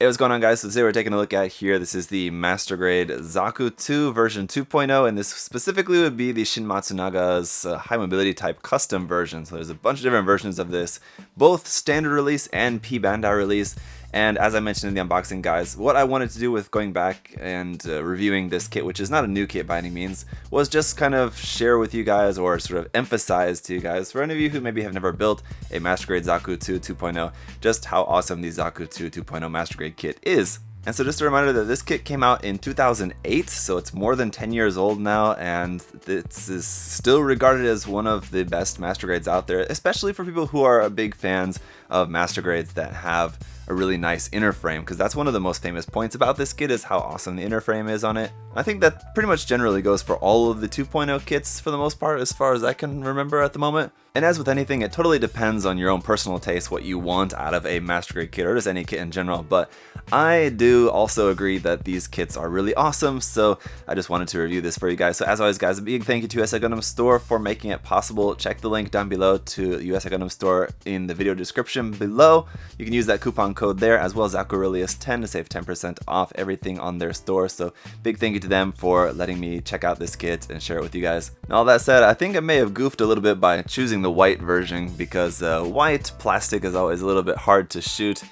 Hey, what's going on, guys? So today we're taking a look at here. This is the Master Grade Zaku II version 2.0, and this specifically would be the Shin Matsunaga's high mobility type custom version. So there's a bunch of different versions of this, both standard release and P-Bandai release. And as I mentioned in the unboxing, guys, what I wanted to do with going back and reviewing this kit, which is not a new kit by any means, was just kind of share with you guys, or sort of emphasize to you guys, for any of you who maybe have never built a Master Grade Zaku II 2.0, just how awesome the Zaku II 2.0 Master Grade kit is. And so just a reminder that this kit came out in 2008, so it's more than 10 years old now, and this is still regarded as one of the best Master Grades out there, especially for people who are big fans of Master Grades that have a really nice inner frame, because that's one of the most famous points about this kit is how awesome the inner frame is on it. I think that pretty much generally goes for all of the 2.0 kits for the most part, as far as I can remember at the moment. And as with anything, it totally depends on your own personal taste, what you want out of a Master Grade kit, or just any kit in general, but I do also agree that these kits are really awesome, so I just wanted to review this for you guys. So as always, guys, a big thank you to USA Gundam Store for making it possible. Check the link down below to USA Gundam Store in the video description below. You can use that coupon code there, as well as ZakuAurelius 10 to save 10% off everything on their store. So big thank you to them for letting me check out this kit and share it with you guys. And all that said, I think I may have goofed a little bit by choosing the white version, because white plastic is always a little bit hard to shoot.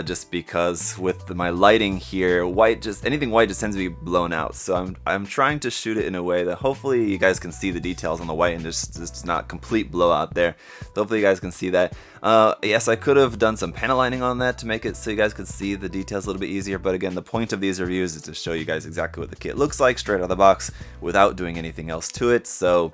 Just because with my lighting here, anything white just tends to be blown out. So I'm trying to shoot it in a way that hopefully you guys can see the details on the white and just not complete blowout there. So hopefully you guys can see that. Yes, I could have done some panel lining on that to make it so you guys could see the details a little bit easier, but again, the point of these reviews is to show you guys exactly what the kit looks like straight out of the box without doing anything else to it. So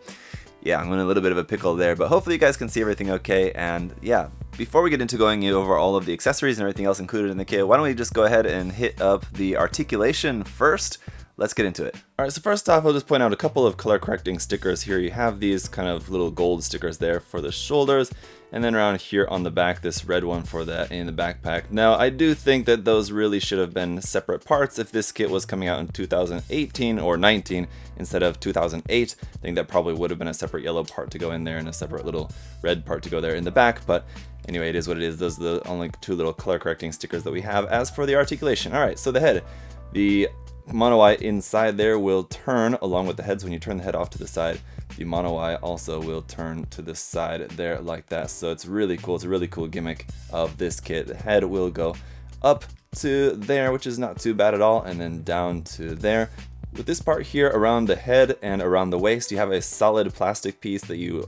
yeah, I'm in a little bit of a pickle there, but hopefully you guys can see everything okay. And yeah, before we get into going over all of the accessories and everything else included in the kit, why don't we just go ahead and hit up the articulation first. Let's get into it. Alright, so first off, I'll just point out a couple of color correcting stickers here. You have these kind of little gold stickers there for the shoulders, and then around here on the back, this red one for that in the backpack. Now, I do think that those really should have been separate parts if this kit was coming out in 2018 or 19 instead of 2008. I think that probably would have been a separate yellow part to go in there and a separate little red part to go there in the back, but anyway, it is what it is. Those are the only two little color correcting stickers that we have. As for the articulation, alright, so the head. The mono eye inside there will turn along with the heads. When you turn the head off to the side, the mono eye also will turn to the side there like that. So it's really cool. It's a really cool gimmick of this kit. The head will go up to there, which is not too bad at all, and then down to there. With this part here around the head and around the waist, you have a solid plastic piece that you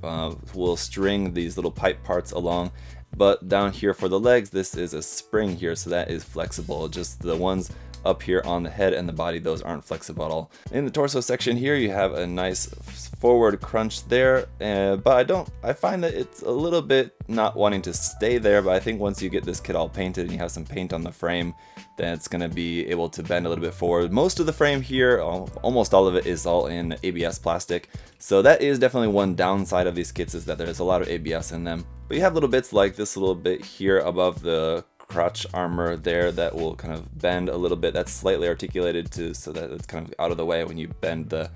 will string these little pipe parts along. But down here for the legs, this is a spring here, so that is flexible. Just the ones up here on the head and the body, those aren't flexible at all. In the torso section here, you have a nice forward crunch there, but I find that it's a little bit not wanting to stay there, but I think once you get this kit all painted and you have some paint on the frame, then it's going to be able to bend a little bit forward. Most of the frame here, almost all of it, is all in ABS plastic, so that is definitely one downside of these kits, is that there's a lot of ABS in them. But you have little bits like this little bit here above the crotch armor there that will kind of bend a little bit. That's slightly articulated so that it's kind of out of the way when you bend the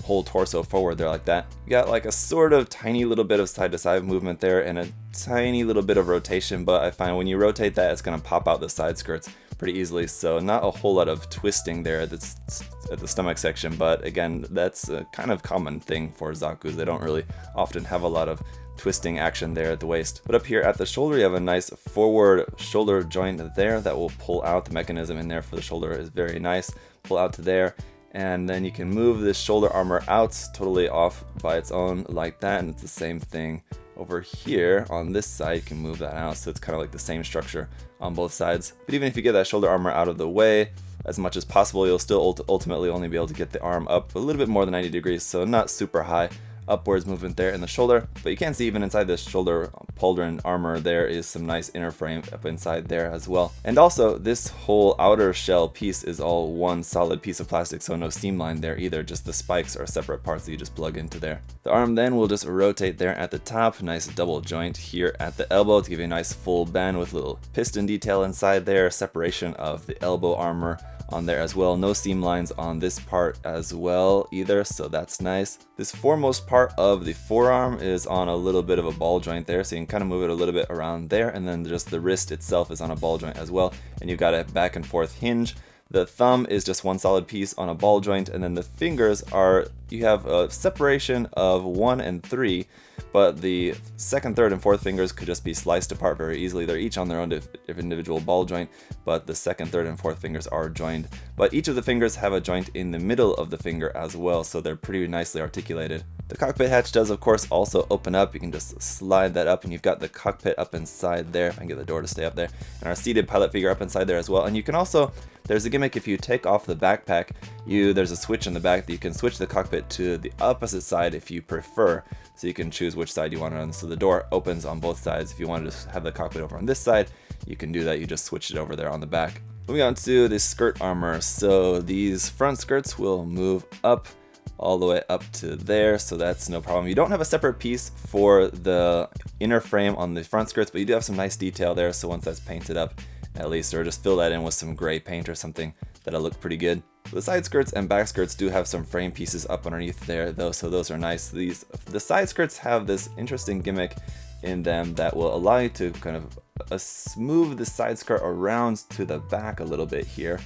whole torso forward there like that. You got like a sort of tiny little bit of side to side movement there and a tiny little bit of rotation, but I find when you rotate that, it's going to pop out the side skirts pretty easily, so not a whole lot of twisting there at the stomach section. But again, that's a kind of common thing for Zakus. They don't really often have a lot of twisting action there at the waist. But up here at the shoulder, you have a nice forward shoulder joint there that will pull out. The mechanism in there for the shoulder is very nice. Pull out to there, and then you can move this shoulder armor out totally off by its own like that, and it's the same thing over here on this side. You can move that out, so it's kind of like the same structure on both sides. But even if you get that shoulder armor out of the way as much as possible, you'll still ultimately only be able to get the arm up a little bit more than 90 degrees, so not super high upwards movement there in the shoulder. But you can see even inside this shoulder pauldron armor, there is some nice inner frame up inside there as well. And also, this whole outer shell piece is all one solid piece of plastic, so no seam line there either. Just the spikes are separate parts that you just plug into there. The arm then will just rotate there at the top. Nice double joint here at the elbow to give you a nice full bend with little piston detail inside there. Separation of the elbow armor on there as well. No seam lines on this part as well either, so that's nice. This foremost part of the forearm is on a little bit of a ball joint there, so you can kind of move it a little bit around there, and then just the wrist itself is on a ball joint as well, and you've got a back and forth hinge. The thumb is just one solid piece on a ball joint, and then the fingers are, you have a separation of 1 and 3, but the second, third, and fourth fingers could just be sliced apart very easily. They're each on their own individual ball joint, but the second, third, and fourth fingers are joined. But each of the fingers have a joint in the middle of the finger as well, so they're pretty nicely articulated. The cockpit hatch does, of course, also open up. You can just slide that up, and you've got the cockpit up inside there. I can get the door to stay up there. And our seated pilot figure up inside there as well. And you can also, there's a gimmick if you take off the backpack, there's a switch in the back that you can switch the cockpit to the opposite side if you prefer. So you can choose which side you want it on. So the door opens on both sides. If you wanted to have the cockpit over on this side, you can do that. You just switch it over there on the back. Moving on to the skirt armor. So these front skirts will move up all the way up to there, so that's no problem. You don't have a separate piece for the inner frame on the front skirts, but you do have some nice detail there, so once that's painted up at least, or just fill that in with some gray paint or something, that'll look pretty good. The side skirts and back skirts do have some frame pieces up underneath there though, so those are nice. The side skirts have this interesting gimmick in them that will allow you to kind of smooth the side skirt around to the back a little bit here.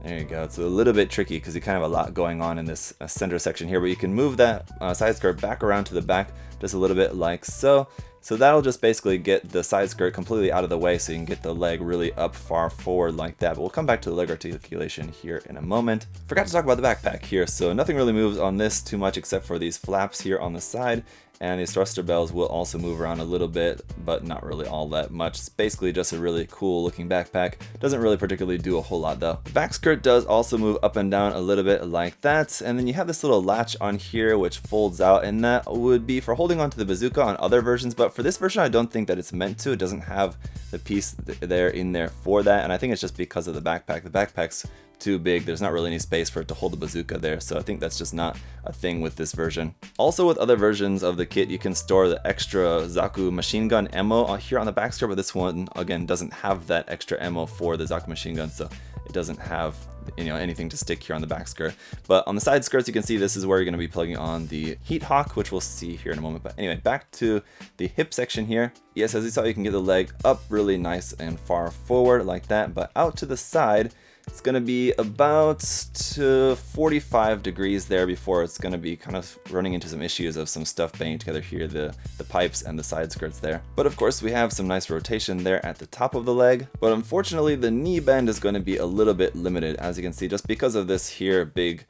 There you go. It's a little bit tricky because you kind of have a lot going on in this center section here, but you can move that side skirt back around to the back just a little bit like so. So that'll just basically get the side skirt completely out of the way so you can get the leg really up far forward like that. But we'll come back to the leg articulation here in a moment. Forgot to talk about the backpack here. So nothing really moves on this too much except for these flaps here on the side. And these thruster bells will also move around a little bit, but not really all that much. It's basically just a really cool looking backpack. Doesn't really particularly do a whole lot though. The back skirt does also move up and down a little bit like that. And then you have this little latch on here which folds out, and that would be for holding onto the bazooka on other versions. But for this version, I don't think that it's meant to. It doesn't have the piece there in there for that. And I think it's just because of the backpack. The backpack's too big. There's not really any space for it to hold the bazooka there, so I think that's just not a thing with this version. Also, with other versions of the kit, you can store the extra Zaku machine gun ammo here on the back skirt, but this one again doesn't have that extra ammo for the Zaku machine gun, so it doesn't have anything to stick here on the back skirt. But on the side skirts, you can see this is where you're going to be plugging on the heat hawk, which we'll see here in a moment. But anyway, back to the hip section here. Yes, as you saw, you can get the leg up really nice and far forward like that, but out to the side, it's going to be about 45 degrees there before it's going to be kind of running into some issues of some stuff banging together here, the pipes and the side skirts there. But of course, we have some nice rotation there at the top of the leg. But unfortunately, the knee bend is going to be a little bit limited, as you can see, just because of this here big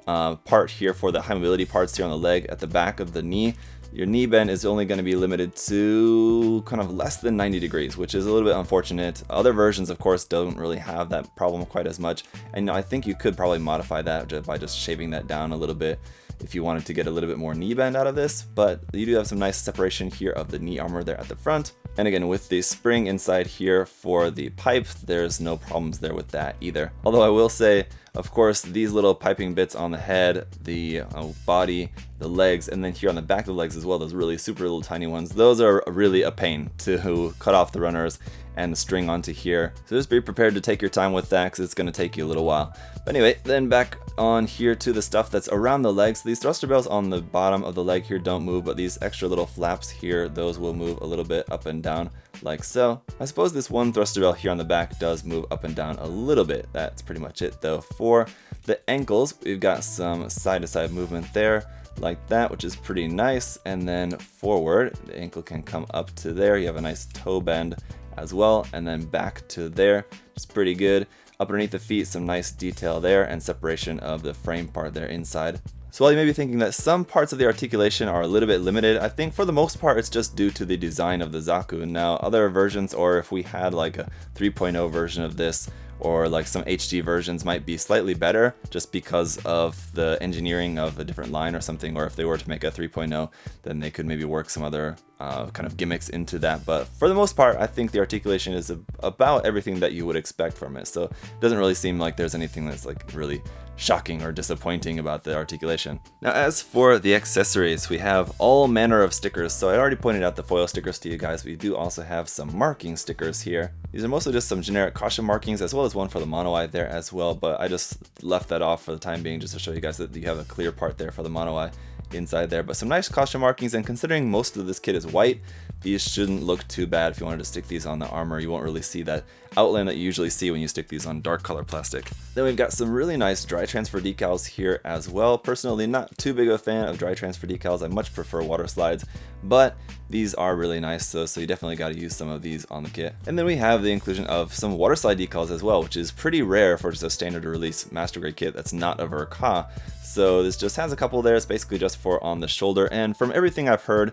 part here for the high mobility parts here on the leg at the back of the knee. Your knee bend is only going to be limited to kind of less than 90 degrees, which is a little bit unfortunate. Other versions, of course, don't really have that problem quite as much. And I think you could probably modify that by just shaving that down a little bit if you wanted to get a little bit more knee bend out of this. But you do have some nice separation here of the knee armor there at the front. And again, with the spring inside here for the pipe, there's no problems there with that either. Although I will say, of course, these little piping bits on the head, the body, the legs, and then here on the back of the legs as well, those really super little tiny ones, those are really a pain to cut off the runners and the string onto here. So just be prepared to take your time with that because it's going to take you a little while. But anyway, then back on here to the stuff that's around the legs. These thruster bells on the bottom of the leg here don't move, but these extra little flaps here, those will move a little bit up and down like so. I suppose this one thruster bell here on the back does move up and down a little bit. That's pretty much it though. For the ankles, we've got some side-to-side movement there like that, which is pretty nice. And then forward, the ankle can come up to there. You have a nice toe bend as well, and then back to there. It's pretty good. Up underneath the feet, some nice detail there and separation of the frame part there inside. So while you may be thinking that some parts of the articulation are a little bit limited, I think for the most part it's just due to the design of the Zaku. Now other versions, or if we had like a 3.0 version of this, or like some HD versions, might be slightly better just because of the engineering of a different line or something. Or if they were to make a 3.0, then they could maybe work some other kind of gimmicks into that, but for the most part I think the articulation is about everything that you would expect from it, so it doesn't really seem like there's anything that's like really shocking or disappointing about the articulation. Now as for the accessories, we have all manner of stickers. So I already pointed out the foil stickers to you guys. We do also have some marking stickers here. These are mostly just some generic caution markings, as well as one for the mono eye there as well, but I just left that off for the time being just to show you guys that you have a clear part there for the mono eye inside there. But some nice caution markings, and considering most of this kit is white, these shouldn't look too bad. If you wanted to stick these on the armor, you won't really see that outline that you usually see when you stick these on dark color plastic. Then we've got some really nice dry transfer decals here as well. Personally, not too big of a fan of dry transfer decals. I much prefer water slides, but these are really nice, so you definitely got to use some of these on the kit. And then we have the inclusion of some water slide decals as well, which is pretty rare for just a standard release master grade kit that's not a Ver.2.0. So this just has a couple there. It's basically just for on the shoulder, and from everything I've heard,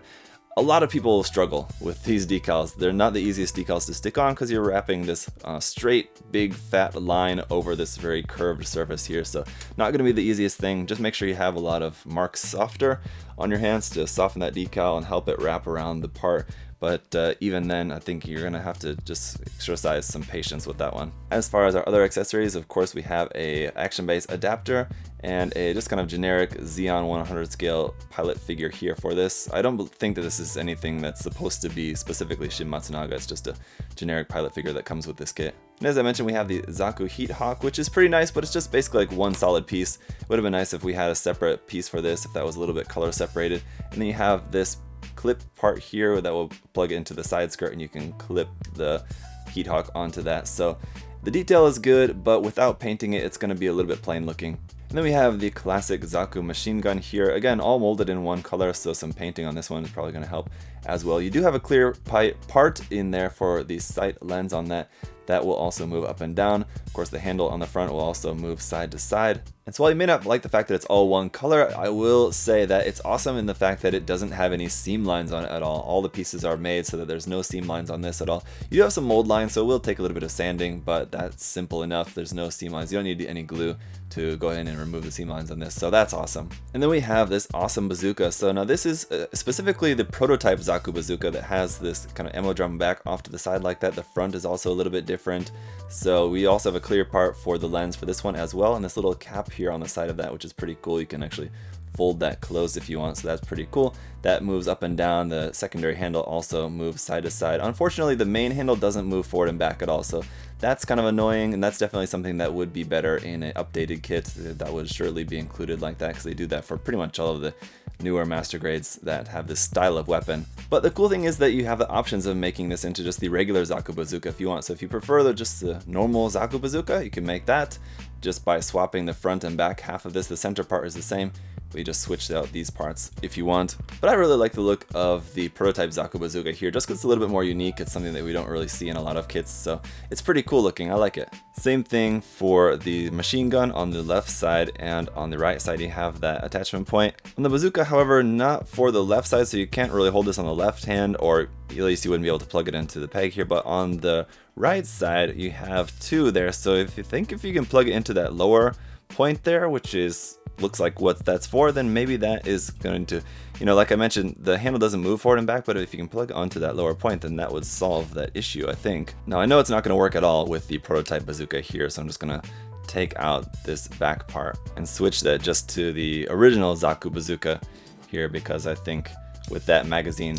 a lot of people struggle with these decals. They're not the easiest decals to stick on because you're wrapping this straight, big, fat line over this very curved surface here. So not going to be the easiest thing. Just make sure you have a lot of mark softer on your hands to soften that decal and help it wrap around the part. But even then, I think you're going to have to just exercise some patience with that one. As far as our other accessories, of course, we have a action base adapter and a just kind of generic Xeon 100 scale pilot figure here for this. I don't think that this is anything that's supposed to be specifically Shin Matsunaga. It's just a generic pilot figure that comes with this kit. And as I mentioned, we have the Zaku Heat Hawk, which is pretty nice, but it's just basically like one solid piece. It would have been nice if we had a separate piece for this, if that was a little bit color separated. And then you have this clip part here that will plug into the side skirt, and you can clip the Heat Hawk onto that. So the detail is good, but without painting it, it's going to be a little bit plain looking. And then we have the classic Zaku machine gun here, again all molded in one color, so some painting on this one is probably going to help as well. You do have a clear part in there for the sight lens on that. That will also move up and down. Of course, the handle on the front will also move side to side. And so while you may not like the fact that it's all one color, I will say that it's awesome in the fact that it doesn't have any seam lines on it at all. All the pieces are made so that there's no seam lines on this at all. You do have some mold lines, so it will take a little bit of sanding, but that's simple enough. There's no seam lines. You don't need any glue to go ahead and remove the seam lines on this, so that's awesome. And then we have this awesome bazooka. So now this is specifically the prototype Zaku bazooka that has this kind of ammo drum back off to the side like that. The front is also a little bit different. So we also have a clear part for the lens for this one as well, and this little cap here on the side of that, which is pretty cool. You can actually fold that closed if you want, so that's pretty cool. That moves up and down. The secondary handle also moves side to side. Unfortunately, the main handle doesn't move forward and back at all, so that's kind of annoying, and that's definitely something that would be better in an updated kit. That would surely be included like that, because they do that for pretty much all of the newer master grades that have this style of weapon. But the cool thing is that you have the options of making this into just the regular Zaku bazooka if you want. So if you prefer just the normal Zaku bazooka, you can make that just by swapping the front and back half of this. The center part is the same. We just switched out these parts if you want. But I really like the look of the prototype Zaku bazooka here, just because it's a little bit more unique. It's something that we don't really see in a lot of kits, so it's pretty cool looking. I like it. Same thing for the machine gun on the left side, and on the right side you have that attachment point. On the bazooka, however, not for the left side, so you can't really hold this on the left hand, or at least you wouldn't be able to plug it into the peg here, but on the right side you have two there. So if you can plug it into that lower point there, which is looks like what that's for, then maybe that is going to, like I mentioned, the handle doesn't move forward and back, but if you can plug onto that lower point, then that would solve that issue, I think. Now I know it's not going to work at all with the prototype bazooka here, so I'm just going to take out this back part and switch that just to the original Zaku bazooka here, because I think with that magazine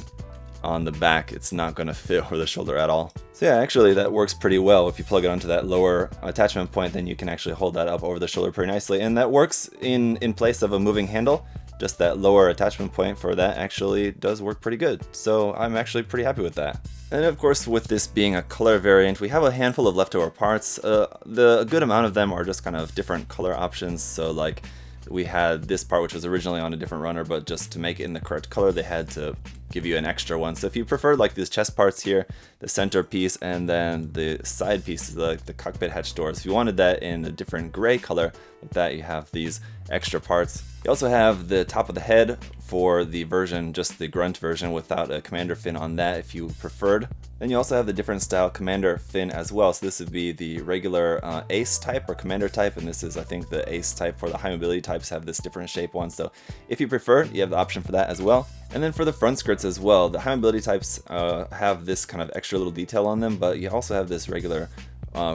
on the back, it's not going to fit over the shoulder at all. So yeah, actually that works pretty well. If you plug it onto that lower attachment point, then you can actually hold that up over the shoulder pretty nicely, and that works in place of a moving handle. Just that lower attachment point for that actually does work pretty good, so I'm actually pretty happy with that. And of course, with this being a color variant, we have a handful of leftover parts. A good amount of them are just kind of different color options. So like we had this part which was originally on a different runner, but just to make it in the correct color they had to give you an extra one. So if you prefer like these chest parts here, the center piece, and then the side pieces, like the cockpit hatch doors, if you wanted that in a different gray color like that, you have these extra parts. You also have the top of the head for the version, just the grunt version without a commander fin on that if you preferred. Then you also have the different style commander fin as well. So this would be the regular ace type or commander type, and this is, I think, the ace type. For the high mobility types have this different shape one. So if you prefer, you have the option for that as well. And then for the front skirts as well, the high mobility types have this kind of extra little detail on them, but you also have this regular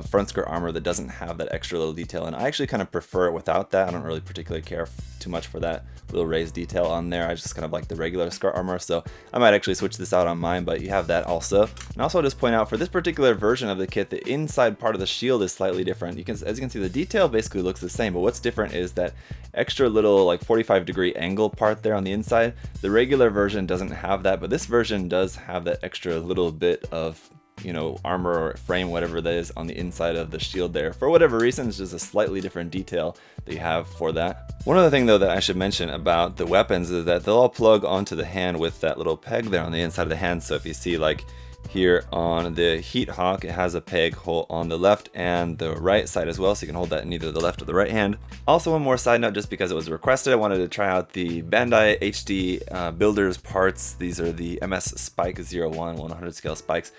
front skirt armor that doesn't have that extra little detail, and I actually kind of prefer it without that. I don't really particularly care too much for that little raised detail on there. I just kind of like the regular skirt armor, so I might actually switch this out on mine, but you have that also. And also I'll just point out, for this particular version of the kit, the inside part of the shield is slightly different. As you can see, the detail basically looks the same, but what's different is that extra little like 45-degree angle part there on the inside. The regular version doesn't have that, but this version does have that extra little bit of, you know, armor or frame, whatever that is, on the inside of the shield there. For whatever reason, it's just a slightly different detail that you have for that. One other thing though that I should mention about the weapons is that they'll all plug onto the hand with that little peg there on the inside of the hand. So if you see, like here on the Heat Hawk, it has a peg hole on the left and the right side as well, so you can hold that in either the left or the right hand. Also, one more side note, just because it was requested, I wanted to try out the Bandai HD Builders parts. These are the MS Spike 01 100 scale spikes,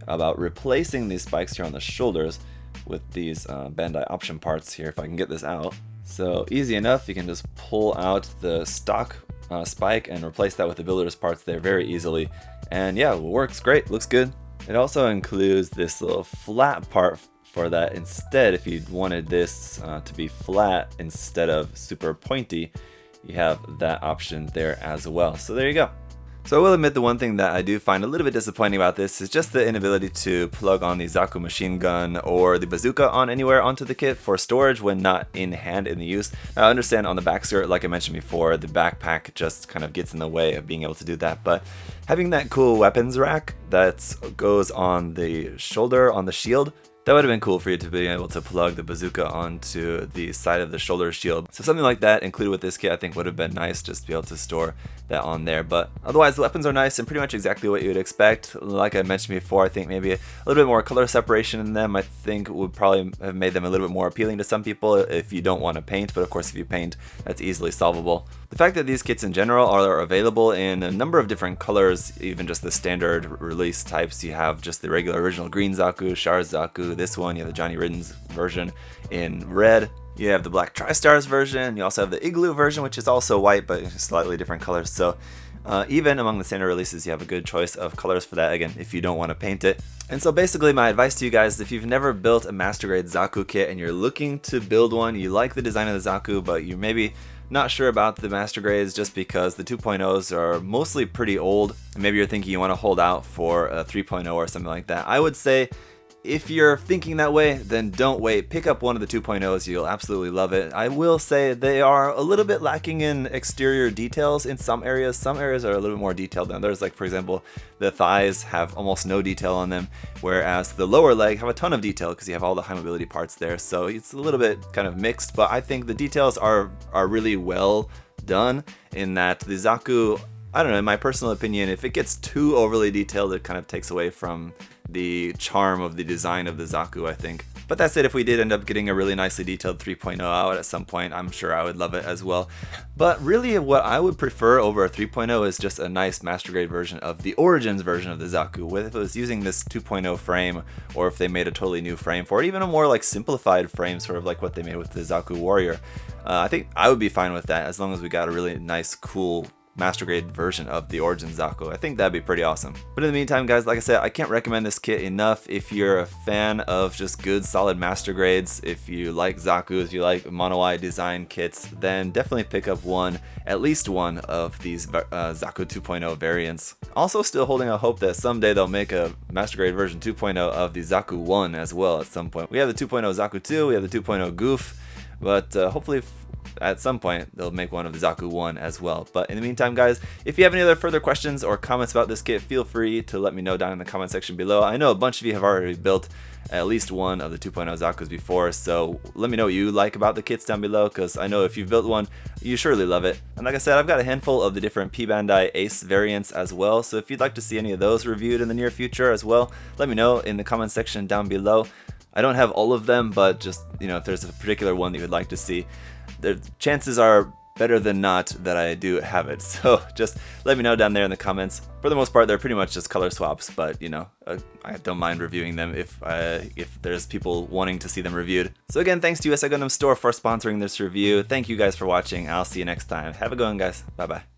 about replacing these spikes here on the shoulders with these Bandai option parts here, if I can get this out. So easy enough, you can just pull out the stock spike and replace that with the builder's parts there very easily. And yeah, it works great, looks good. It also includes this little flat part for that instead. If you wanted this to be flat instead of super pointy, you have that option there as well. So there you go. So I will admit, the one thing that I do find a little bit disappointing about this is just the inability to plug on the Zaku machine gun or the bazooka on anywhere onto the kit for storage when not in hand in the use. Now, I understand on the back skirt, like I mentioned before, the backpack just kind of gets in the way of being able to do that, but having that cool weapons rack that goes on the shoulder, on the shield, that would have been cool for you to be able to plug the bazooka onto the side of the shoulder shield. So something like that included with this kit, I think, would have been nice, just to be able to store that on there. But otherwise, the weapons are nice and pretty much exactly what you would expect. Like I mentioned before, I think maybe a little bit more color separation in them, I think, would probably have made them a little bit more appealing to some people if you don't want to paint. But of course, if you paint, that's easily solvable. The fact that these kits in general are available in a number of different colors, even just the standard release types. You have just the regular original green Zaku, Char's Zaku, this one, you have the Johnny Ridden's version in red. You have the Black Tri-Stars version. You also have the Igloo version, which is also white, but slightly different colors. So even among the standard releases, you have a good choice of colors for that, again, if you don't want to paint it. And so basically my advice to you guys, if you've never built a Master Grade Zaku kit and you're looking to build one, you like the design of the Zaku, but you maybe not sure about the Master Grades just because the 2.0s are mostly pretty old, and maybe you're thinking you want to hold out for a 3.0 or something like that. I would say, if you're thinking that way, then don't wait. Pick up one of the 2.0s. You'll absolutely love it. I will say they are a little bit lacking in exterior details in some areas. Some areas are a little bit more detailed than others. Like, for example, the thighs have almost no detail on them, whereas the lower leg have a ton of detail because you have all the high mobility parts there. So it's a little bit kind of mixed, but I think the details are really well done in that the Zaku, I don't know, in my personal opinion, if it gets too overly detailed, it kind of takes away from the charm of the design of the Zaku, I think. But that said, if we did end up getting a really nicely detailed 3.0 out at some point, I'm sure I would love it as well. But really what I would prefer over a 3.0 is just a nice Master Grade version of the Origins version of the Zaku, whether if it was using this 2.0 frame or if they made a totally new frame for it, even a more like simplified frame, sort of like what they made with the Zaku Warrior. I think I would be fine with that as long as we got a really nice, cool Master Grade version of the Origin Zaku. I think that'd be pretty awesome. But in the meantime, guys, like I said, I can't recommend this kit enough. If you're a fan of just good, solid Master Grades, if you like Zaku, if you like Mono Eye design kits, then definitely pick up one, at least one of these Zaku 2.0 variants. Also still holding out hope that someday they'll make a Master Grade version 2.0 of the Zaku 1 as well at some point. We have the 2.0 Zaku 2, we have the 2.0 Goof, but hopefully at some point they'll make one of the Zaku 1 as well. But in the meantime, guys, if you have any other further questions or comments about this kit, feel free to let me know down in the comment section below. I know a bunch of you have already built at least one of the 2.0 Zakus before, so let me know what you like about the kits down below, because I know if you've built one, you surely love it. And like I said, I've got a handful of the different P-Bandai Ace variants as well, so if you'd like to see any of those reviewed in the near future as well, let me know in the comment section down below. I don't have all of them, but just, you know, if there's a particular one that you would like to see, the chances are better than not that I do have it. So just let me know down there in the comments. For the most part, they're pretty much just color swaps, but you know, I don't mind reviewing them if there's people wanting to see them reviewed. So again, thanks to USA Gundam Store for sponsoring this review. Thank you guys for watching. I'll see you next time. Have a good one, guys. Bye bye.